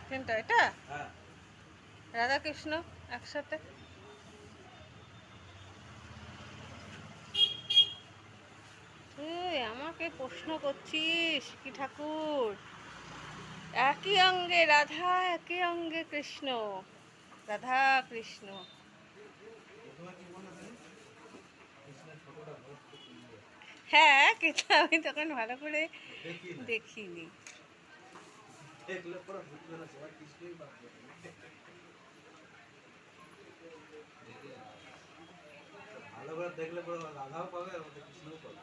কোনটা এটা? রাধা কৃষ্ণ একসাথে। তুই আমাকে প্রশ্ন করছিস কি ঠাকুর? একই অঙ্গে রাধা, একই অঙ্গে কৃষ্ণ। রাধা কৃষ্ণ। হ্যাঁ, কিন্তু আমি তখন ভালো করে দেখিনি। ভালো করে দেখলে পরে রাধাও পাবে আর কৃষ্ণও পাবে।